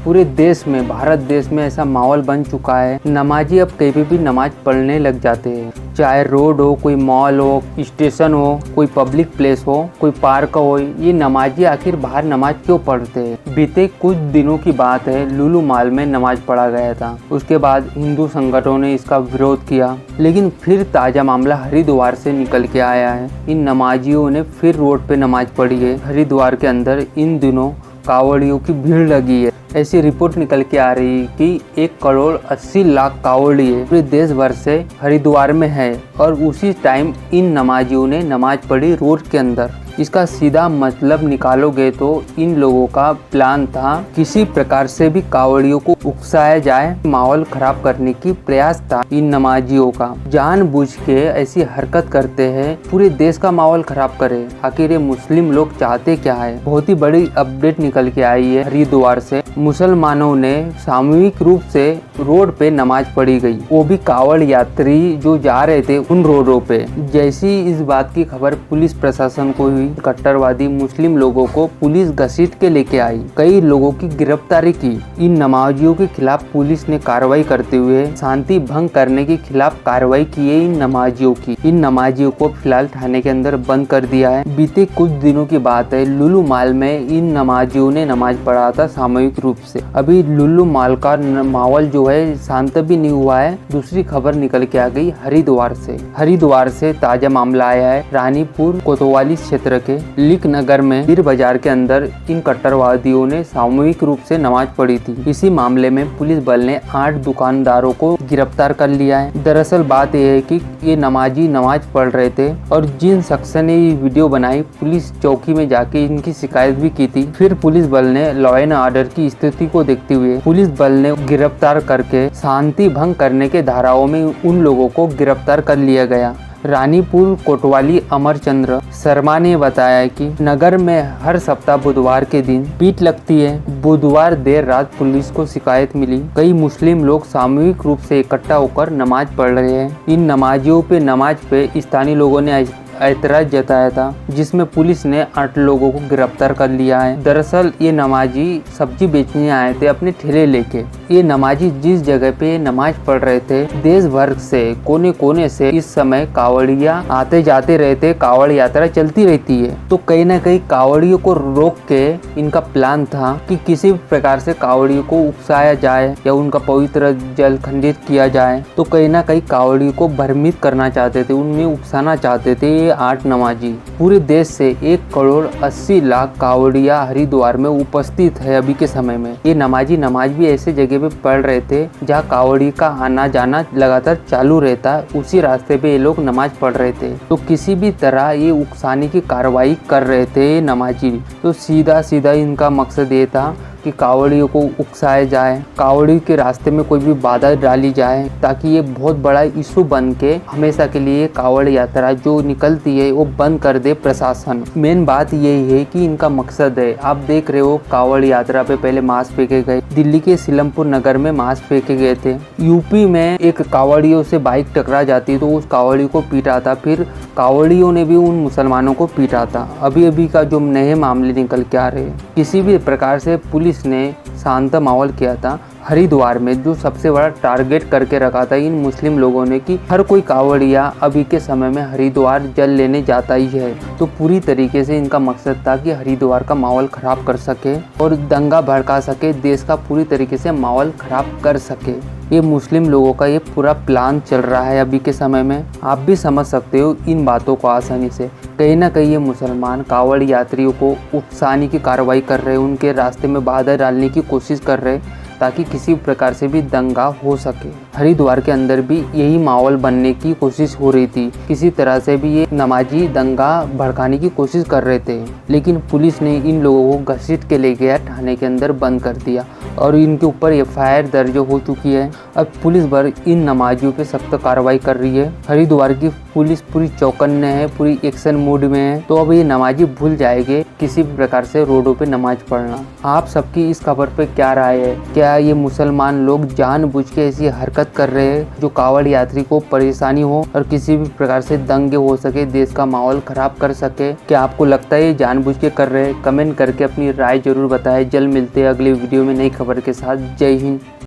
पूरे देश में, भारत देश में ऐसा माहौल बन चुका है, नमाजी अब कहीं भी नमाज पढ़ने लग जाते हैं। चाहे रोड हो, कोई मॉल हो, स्टेशन हो, कोई पब्लिक प्लेस हो, कोई पार्क हो, ये नमाजी आखिर बाहर नमाज क्यों पढ़ते हैं। बीते कुछ दिनों की बात है, लुलु मॉल में नमाज पढ़ा गया था। उसके बाद हिंदू संगठनों ने इसका विरोध किया, लेकिन फिर ताज़ा मामला हरिद्वार से निकल के आया है। इन नमाजियों ने फिर रोड पे नमाज पढ़ी है। हरिद्वार के अंदर इन दिनों कावड़ियों की भीड़ लगी है। ऐसी रिपोर्ट निकल के आ रही है कि 1,80,00,000 कावड़िए पूरे देश भर से हरिद्वार में है और उसी टाइम इन नमाजियों ने नमाज पढ़ी रोड के अंदर। इसका सीधा मतलब निकालोगे तो इन लोगों का प्लान था किसी प्रकार से भी कावड़ियों को उकसाया जाए, माहौल खराब करने की प्रयास था इन नमाजियों का। जानबूझ के ऐसी हरकत करते हैं, पूरे देश का माहौल खराब करे। आखिर ये मुस्लिम लोग चाहते क्या है। बहुत ही बड़ी अपडेट निकल के आई है हरिद्वार से। मुसलमानों ने सामूहिक रूप से रोड पे नमाज पढ़ी गई, वो भी कावड़ यात्री जो जा रहे थे उन रोडों पे। जैसी इस बात की खबर पुलिस प्रशासन को हुई, कट्टरवादी मुस्लिम लोगों को पुलिस घसीट के लेके आई, कई लोगों की गिरफ्तारी की। इन नमाजियों के खिलाफ पुलिस ने कार्रवाई करते हुए शांति भंग करने के खिलाफ कार्रवाई की है इन नमाजियों की। इन नमाजियों को फिलहाल थाने के अंदर बंद कर दिया है। बीते कुछ दिनों की बात है, लुलु मॉल में इन नमाजियों ने नमाज पढ़ा था सामूहिक रूप से। अभी लुलु मॉल का माहौल जो है शांत भी नहीं हुआ है। दूसरी खबर निकल के आ गई हरिद्वार से। हरिद्वार से ताजा मामला आया है। रानीपुर कोतवाली क्षेत्र के लिक नगर में पीर बाजार के अंदर इन कट्टरवादियों ने सामूहिक रूप से नमाज पढ़ी थी। इसी मामले में पुलिस बल ने 8 दुकानदारों को गिरफ्तार कर लिया है। दरअसल बात यह है कि ये नमाजी नमाज पढ़ रहे थे और जिन शख्स ने ये वीडियो बनाई, पुलिस चौकी में जाके इनकी शिकायत भी की थी। फिर पुलिस बल ने लॉ एंड ऑर्डर की स्थिति को देखते हुए पुलिस बल ने गिरफ्तार करके शांति भंग करने के धाराओं में उन लोगों को गिरफ्तार कर लिया गया। रानीपुर कोतवाली अमरचंद्र शर्मा ने बताया कि नगर में हर सप्ताह बुधवार के दिन पीट लगती है। बुधवार देर रात पुलिस को शिकायत मिली, कई मुस्लिम लोग सामूहिक रूप से इकट्ठा होकर नमाज पढ़ रहे हैं। इन नमाजियों पे नमाज पे स्थानीय लोगों ने ऐतराज जताया था, जिसमें पुलिस ने 8 लोगों को गिरफ्तार कर लिया है। दरअसल ये नमाजी सब्जी बेचने आए थे अपने ठेले लेके। ये नमाजी जिस जगह पे नमाज पढ़ रहे थे, देश भर से कोने कोने से इस समय कावड़िया आते जाते रहते, कावड़ यात्रा चलती रहती है। तो कहीं ना कहीं कावड़ियों को रोक के इनका प्लान था कि किसी प्रकार से कावड़ियों को उकसाया जाए या उनका पवित्र जल खंडित किया जाए। तो कहीं ना कहीं कावड़ियों को भ्रमित करना चाहते थे, उनमें उकसाना चाहते थे। 8 नमाजी पूरे देश से 1,80,00,000 कावड़िया हरिद्वार में उपस्थित है अभी के समय में। ये नमाजी नमाज भी ऐसे जगह पे पढ़ रहे थे जहाँ कावड़ी का आना जाना लगातार चालू रहता है। उसी रास्ते पे ये लोग नमाज पढ़ रहे थे। तो किसी भी तरह ये उकसाने की कार्रवाई कर रहे थे नमाजी। तो सीधा सीधा इनका मकसद ये था कि कावड़ियों को उकसाया जाए, कावड़ी के रास्ते में कोई भी बाधा डाली जाए, ताकि ये बहुत बड़ा इशू बन के हमेशा के लिए कावड़ यात्रा जो निकलती है वो बंद कर दे प्रशासन। मेन बात यही है कि इनका मकसद है। आप देख रहे हो कावड़ यात्रा पे पहले मांस फेंके गए, दिल्ली के सीलमपुर नगर में मांस फेंके गए थे। यूपी में एक कावड़ियों से बाइक टकरा जाती तो उस कावड़ी को पीटा था, फिर कावड़ियों ने भी उन मुसलमानों को पीटा था। अभी का जो नए मामले निकल के आ रहे हैं, किसी भी प्रकार से पुलिस ने शांत माहौल किया था हरिद्वार में, जो सबसे बड़ा टारगेट करके रखा था इन मुस्लिम लोगों ने कि हर कोई कावड़िया अभी के समय में हरिद्वार जल लेने जाता ही है। तो पूरी तरीके से इनका मकसद था कि हरिद्वार का माहौल खराब कर सके और दंगा भड़का सके, देश का पूरी तरीके से माहौल खराब कर सके। ये मुस्लिम लोगों का ये पूरा प्लान चल रहा है अभी के समय में। आप भी समझ सकते हो इन बातों को आसानी से। कहीं ना कहीं ये मुसलमान कावड़ यात्रियों को उकसाने की कार्रवाई कर रहे हैं, उनके रास्ते में बाधा डालने की कोशिश कर रहे हैं ताकि किसी प्रकार से भी दंगा हो सके। हरिद्वार के अंदर भी यही माहौल बनने की कोशिश हो रही थी, किसी तरह से भी ये नमाजी दंगा भड़काने की कोशिश कर रहे थे, लेकिन पुलिस ने इन लोगों को घसीट के ले गया, थाने के अंदर बंद कर दिया और इनके ऊपर FIR दर्ज हो चुकी है। अब पुलिस भर इन नमाजियों पे सख्त कार्रवाई कर रही है। हरिद्वार की पुलिस पूरी चौकन्ने है, पूरी एक्शन मोड में है। तो अब ये नमाजी भूल जाएंगे किसी भी प्रकार से रोडों पे नमाज पढ़ना। आप सबकी इस खबर पे क्या राय है? क्या ये मुसलमान लोग जानबूझ के ऐसी हरकत कर रहे हैं जो कावड़ यात्री को परेशानी हो और किसी भी प्रकार से दंगे हो सके, देश का माहौल खराब कर सके? क्या आपको लगता है ये जानबूझ के कर रहे हैं? कमेंट करके अपनी राय जरूर बताएं। जल्द मिलते हैं अगली वीडियो में नई खबर। खबर के साथ। जय हिंद।